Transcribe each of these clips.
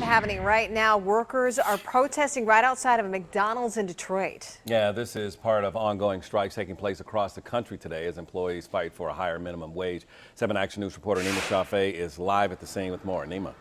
happening right now. Workers are protesting right outside of a McDonald's in Detroit. Yeah, this is part of ongoing strikes taking place across the country today as employees fight for a higher minimum wage. 7 Action News reporter Nima Shafee is live at the scene with more. Nima.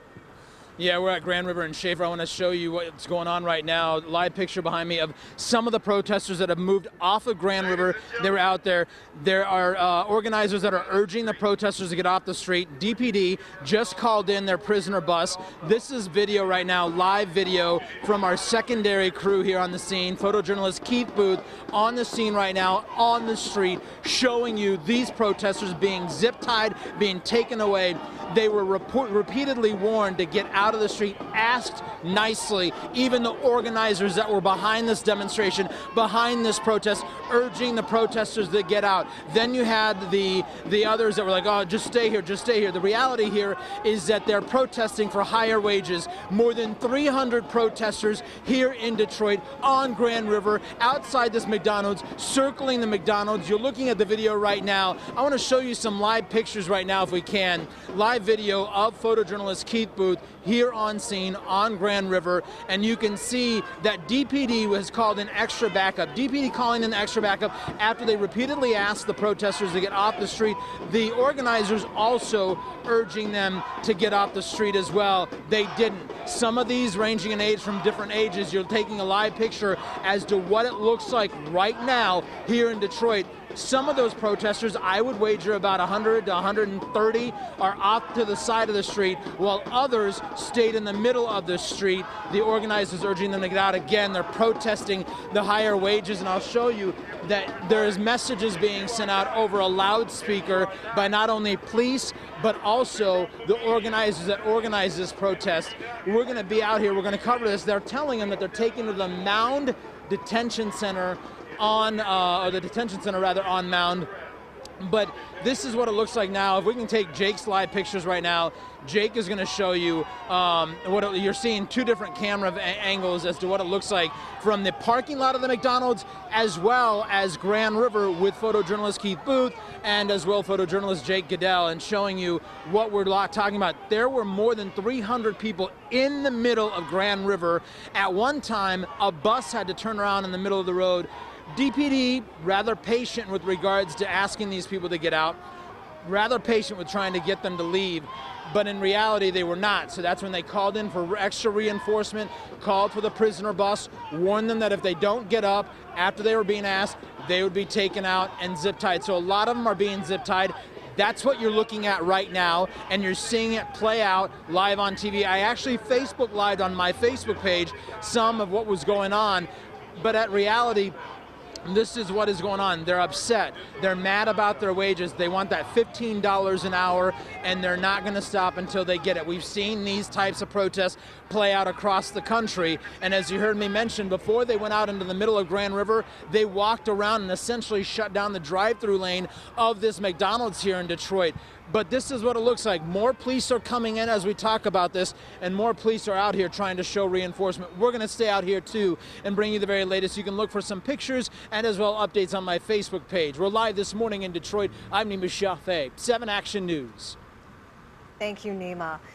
Yeah, we're at Grand River and Schaefer. I want to show you what's going on right now. Live picture behind me of some of the protesters that have moved off of Grand River. They were out there. There are organizers that are urging the protesters to get off the street. DPD just called in their prisoner bus. This is video right now, live video from our secondary crew here on the scene. Photojournalist Keith Booth on the scene right now, on the street, showing you these protesters being zip-tied, being taken away. They were repeatedly warned to get out of the street, asked nicely. Even the organizers that were behind this demonstration, behind this protest, urging the protesters to get out. Then you had the others that were like, oh, just stay here, just stay here. The reality here is that they're protesting for higher wages. More than 300 protesters here in Detroit on Grand River, outside this McDonald's, circling the McDonald's. You're looking at the video right now. I want to show you some live pictures right now if we can. Live video of photojournalist Keith Booth here on scene on Grand River, and you can see that DPD was called in extra backup. DPD calling in extra backup after they repeatedly asked the protesters to get off the street. The organizers also urging them to get off the street as well. They didn't. Some of these ranging in age from different ages. You're taking a live picture as to what it looks like right now here in Detroit. Some of those protesters, I would wager about 100 to 130, are off to the side of the street, while others stayed in the middle of the street. The organizers urging them to get out again. They're protesting the higher wages, and I'll show you that there is messages being sent out over a loudspeaker by not only police, but also the organizers that organize this protest. We're going to be out here. We're going to cover this. They're telling them that they're taking to the Mound Detention Center on, or the detention center rather, on Mound. But this is what it looks like now. If we can take Jake's live pictures right now, Jake is going to show you you're seeing two different camera angles as to what it looks like from the parking lot of the McDonald's as well as Grand River with photojournalist Keith Booth and as well photojournalist Jake Goodell, and showing you what we're talking about. There were more than 300 people in the middle of Grand River. At one time, a bus had to turn around in the middle of the road. DPD, rather patient with regards to asking these people to get out, rather patient with trying to get them to leave, but in reality they were not. So that's when they called in for extra reinforcement, called for the prisoner bus, warned them that if they don't get up after they were being asked, they would be taken out and zip-tied. So a lot of them are being zip-tied. That's what you're looking at right now, and you're seeing it play out live on TV. I actually Facebook Lived on my Facebook page some of what was going on, but at reality, this is what is going on. They're upset. They're mad about their wages. They want that $15 an hour, and they're not going to stop until they get it. We've seen these types of protests play out across the country, and as you heard me mention, before they went out into the middle of Grand River, they walked around and essentially shut down the drive-through lane of this McDonald's here in Detroit. But this is what it looks like. More police are coming in as we talk about this, and more police are out here trying to show reinforcement. We're going to stay out here too and bring you the very latest. You can look for some pictures and as well updates on my Facebook page. We're live this morning in Detroit. I'm Nima Shafee, 7 Action News. Thank you, Nima.